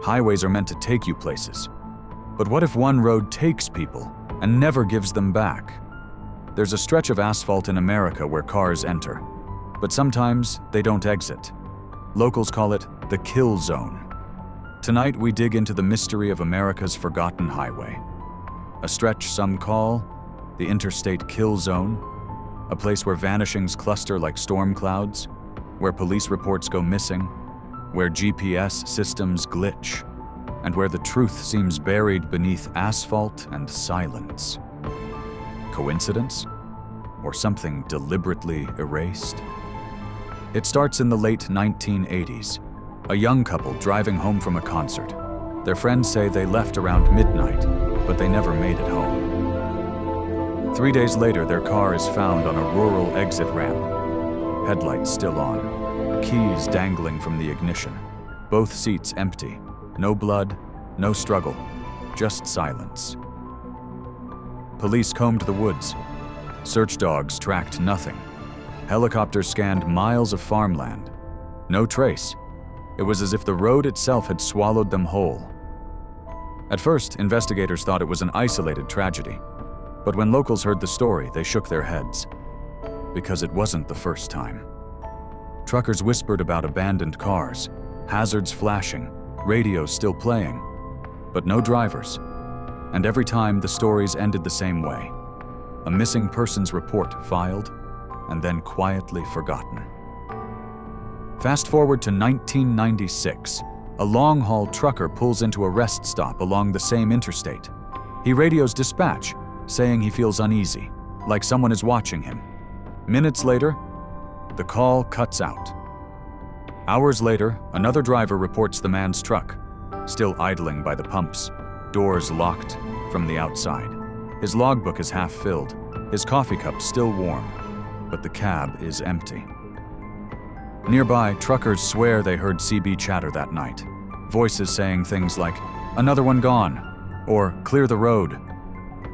Highways are meant to take you places. But what if one road takes people and never gives them back? There's a stretch of asphalt in America where cars enter, but sometimes they don't exit. Locals call it the Kill Zone. Tonight we dig into the mystery of America's forgotten highway. A stretch some call the Interstate Kill Zone, a place where vanishings cluster like storm clouds, where police reports go missing, where GPS systems glitch, and where the truth seems buried beneath asphalt and silence. Coincidence? Or something deliberately erased? It starts in the late 1980s. A young couple driving home from a concert. Their friends say they left around midnight, but they never made it home. 3 days later, their car is found on a rural exit ramp. Headlights still on, keys dangling from the ignition. Both seats empty. No blood, no struggle, just silence. Police combed the woods. Search dogs tracked nothing. Helicopters scanned miles of farmland. No trace. It was as if the road itself had swallowed them whole. At first, investigators thought it was an isolated tragedy. But when locals heard the story, they shook their heads. Because it wasn't the first time. Truckers whispered about abandoned cars, hazards flashing, radios still playing, but no drivers. And every time, the stories ended the same way. A missing persons report filed, and then quietly forgotten. Fast forward to 1996. A long-haul trucker pulls into a rest stop along the same interstate. He radios dispatch, saying he feels uneasy, like someone is watching him. Minutes later, the call cuts out. Hours later, another driver reports the man's truck, still idling by the pumps, doors locked from the outside. His logbook is half filled, his coffee cup still warm, but the cab is empty. Nearby, truckers swear they heard CB chatter that night, voices saying things like, "Another one gone," or "Clear the road."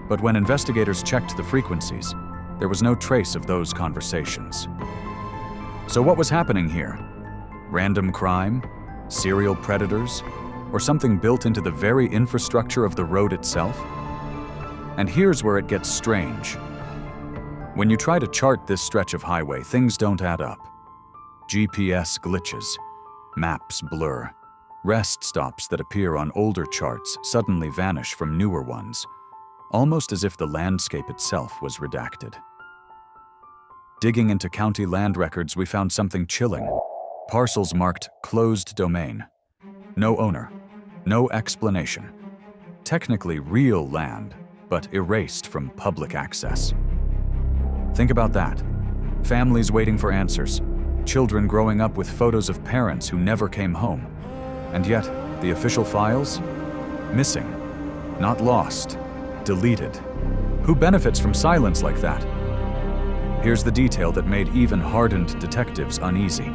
But when investigators checked the frequencies, there was no trace of those conversations. So what was happening here? Random crime? Serial predators? Or something built into the very infrastructure of the road itself? And here's where it gets strange. When you try to chart this stretch of highway, things don't add up. GPS glitches, maps blur, rest stops that appear on older charts suddenly vanish from newer ones, almost as if the landscape itself was redacted. Digging into county land records, we found something chilling. Parcels marked closed domain. No owner, no explanation. Technically real land, but erased from public access. Think about that. Families waiting for answers. Children growing up with photos of parents who never came home. And yet, the official files? Missing. Not lost. Deleted. Who benefits from silence like that? Here's the detail that made even hardened detectives uneasy.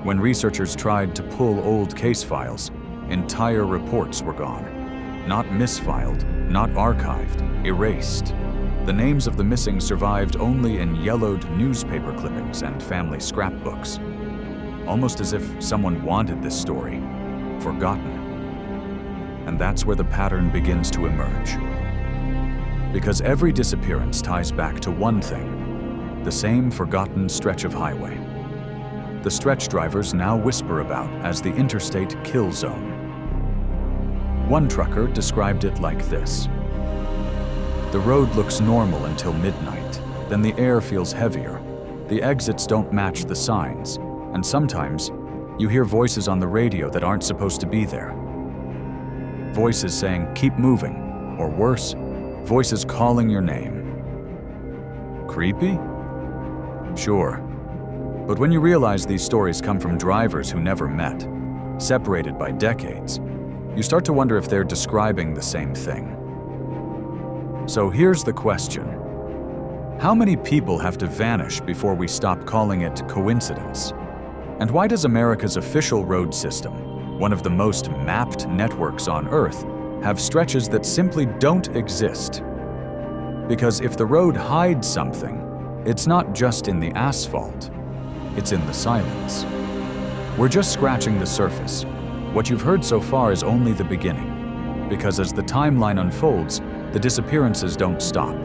When researchers tried to pull old case files, entire reports were gone. Not misfiled, not archived, erased. The names of the missing survived only in yellowed newspaper clippings and family scrapbooks. Almost as if someone wanted this story, forgotten. And that's where the pattern begins to emerge. Because every disappearance ties back to one thing, the same forgotten stretch of highway. The stretch drivers now whisper about as the Interstate Kill Zone. One trucker described it like this. The road looks normal until midnight, then the air feels heavier. The exits don't match the signs, and sometimes you hear voices on the radio that aren't supposed to be there. Voices saying, "Keep moving," or worse, voices calling your name. Creepy? Sure. But when you realize these stories come from drivers who never met, separated by decades, you start to wonder if they're describing the same thing. So here's the question. How many people have to vanish before we stop calling it coincidence? And why does America's official road system, one of the most mapped networks on Earth, have stretches that simply don't exist? Because if the road hides something, it's not just in the asphalt, it's in the silence. We're just scratching the surface. What you've heard so far is only the beginning, because as the timeline unfolds, the disappearances don't stop.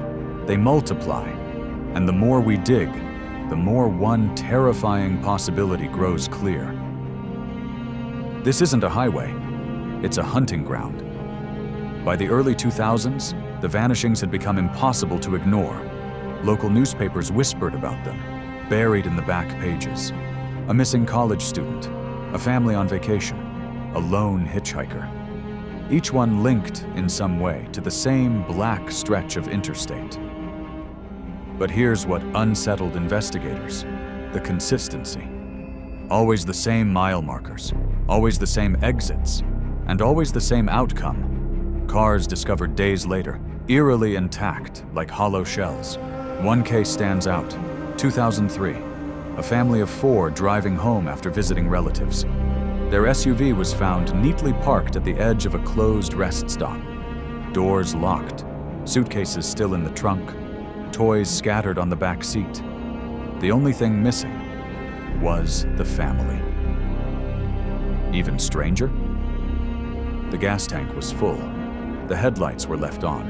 They multiply, and the more we dig, the more one terrifying possibility grows clear. This isn't a highway, it's a hunting ground. By the early 2000s, the vanishings had become impossible to ignore. Local newspapers whispered about them, buried in the back pages. A missing college student, a family on vacation, a lone hitchhiker. Each one linked in some way to the same black stretch of interstate. But here's what unsettled investigators: the consistency. Always the same mile markers, always the same exits, and always the same outcome. Cars discovered days later, eerily intact like hollow shells. One case stands out, 2003. A family of 4 driving home after visiting relatives. Their SUV was found neatly parked at the edge of a closed rest stop. Doors locked, suitcases still in the trunk, toys scattered on the back seat. The only thing missing was the family. Even stranger? The gas tank was full. The headlights were left on.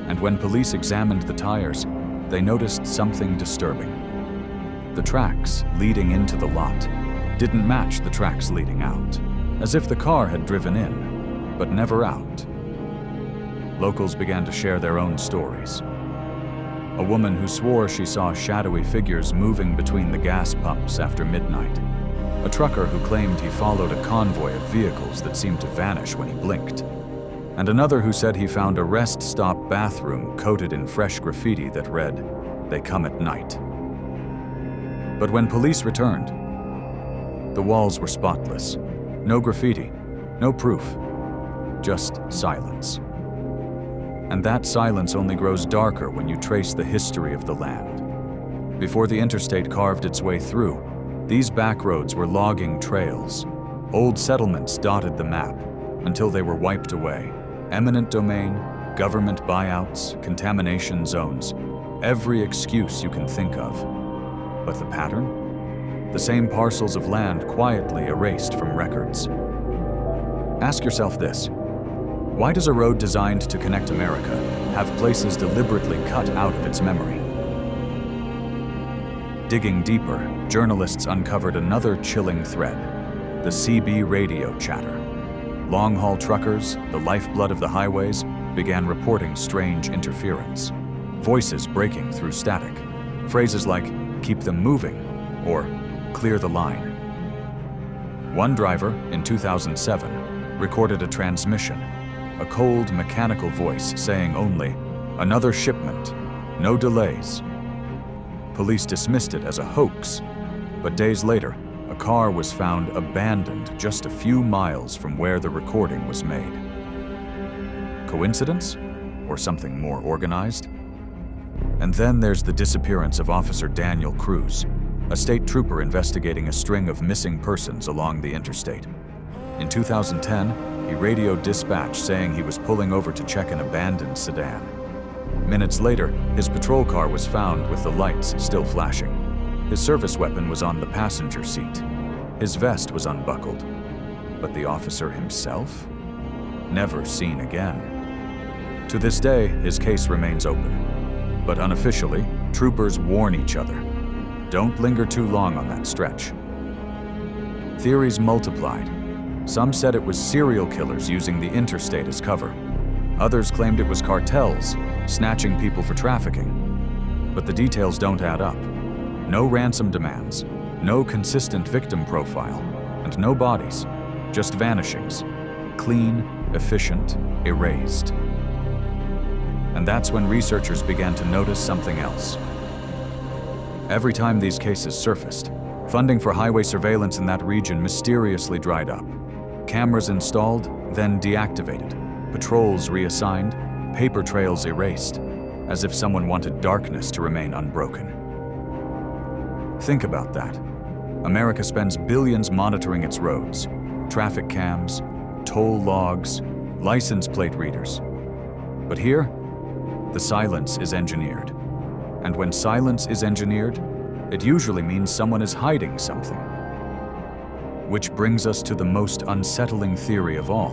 And when police examined the tires, they noticed something disturbing. The tracks leading into the lot didn't match the tracks leading out, as if the car had driven in, but never out. Locals began to share their own stories. A woman who swore she saw shadowy figures moving between the gas pumps after midnight. A trucker who claimed he followed a convoy of vehicles that seemed to vanish when he blinked. And another who said he found a rest stop bathroom coated in fresh graffiti that read, "They come at night." But when police returned, the walls were spotless. No graffiti, no proof, just silence. And that silence only grows darker when you trace the history of the land. Before the interstate carved its way through, these back roads were logging trails. Old settlements dotted the map until they were wiped away. Eminent domain, government buyouts, contamination zones, every excuse you can think of. But the pattern? The same parcels of land quietly erased from records. Ask yourself this: why does a road designed to connect America have places deliberately cut out of its memory? Digging deeper, journalists uncovered another chilling thread: the CB radio chatter. Long-haul truckers, the lifeblood of the highways, began reporting strange interference. Voices breaking through static. Phrases like, "keep them moving," or "clear the line." One driver, in 2007, recorded a transmission, a cold mechanical voice saying only, "Another shipment, no delays." Police dismissed it as a hoax, but days later, a car was found abandoned just a few miles from where the recording was made. Coincidence? Or something more organized? And then there's the disappearance of Officer Daniel Cruz, a state trooper investigating a string of missing persons along the interstate. In 2010, he radioed dispatch saying he was pulling over to check an abandoned sedan. Minutes later, his patrol car was found with the lights still flashing. His service weapon was on the passenger seat. His vest was unbuckled. But the officer himself? Never seen again. To this day, his case remains open. But unofficially, troopers warn each other: don't linger too long on that stretch. Theories multiplied. Some said it was serial killers using the interstate as cover. Others claimed it was cartels, snatching people for trafficking. But the details don't add up. No ransom demands, no consistent victim profile, and no bodies, just vanishings. Clean, efficient, erased. And that's when researchers began to notice something else. Every time these cases surfaced, funding for highway surveillance in that region mysteriously dried up. Cameras installed, then deactivated. Patrols reassigned, paper trails erased, as if someone wanted darkness to remain unbroken. Think about that. America spends billions monitoring its roads, traffic cams, toll logs, license plate readers. But here, the silence is engineered. And when silence is engineered, it usually means someone is hiding something. Which brings us to the most unsettling theory of all.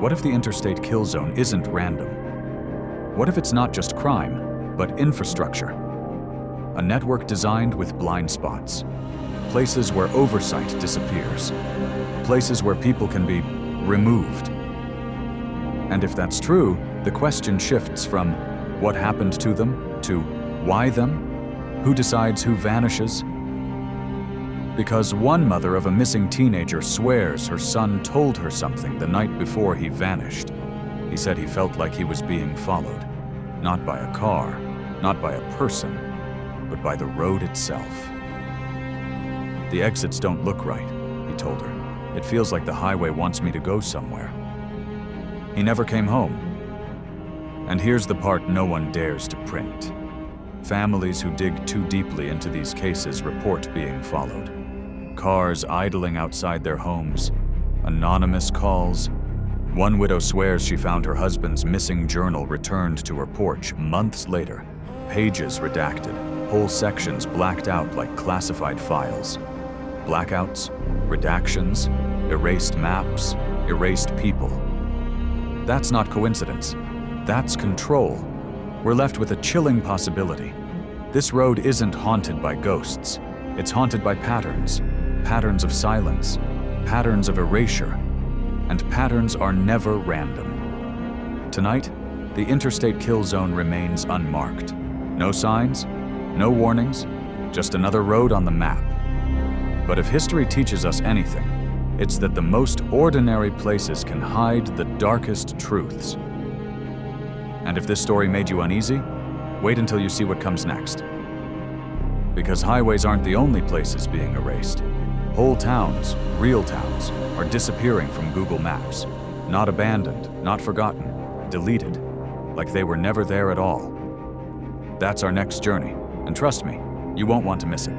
What if the Interstate Kill Zone isn't random? What if it's not just crime, but infrastructure? A network designed with blind spots. Places where oversight disappears. Places where people can be removed. And if that's true, the question shifts from what happened to them to why them? Who decides who vanishes? Because one mother of a missing teenager swears her son told her something the night before he vanished. He said he felt like he was being followed, not by a car, not by a person, but by the road itself. The exits don't look right, he told her. It feels like the highway wants me to go somewhere. He never came home. And here's the part no one dares to print. Families who dig too deeply into these cases report being followed. Cars idling outside their homes, anonymous calls. One widow swears she found her husband's missing journal returned to her porch months later, pages redacted, whole sections blacked out like classified files. Blackouts, redactions, erased maps, erased people. That's not coincidence. That's control. We're left with a chilling possibility. This road isn't haunted by ghosts. It's haunted by patterns. Patterns of silence. Patterns of erasure. And patterns are never random. Tonight, the Interstate Kill Zone remains unmarked. No signs, no warnings, just another road on the map. But if history teaches us anything, it's that the most ordinary places can hide the darkest truths. And if this story made you uneasy, wait until you see what comes next. Because highways aren't the only places being erased. Whole towns, real towns, are disappearing from Google Maps. Not abandoned, not forgotten, deleted, like they were never there at all. That's our next journey, and trust me, you won't want to miss it.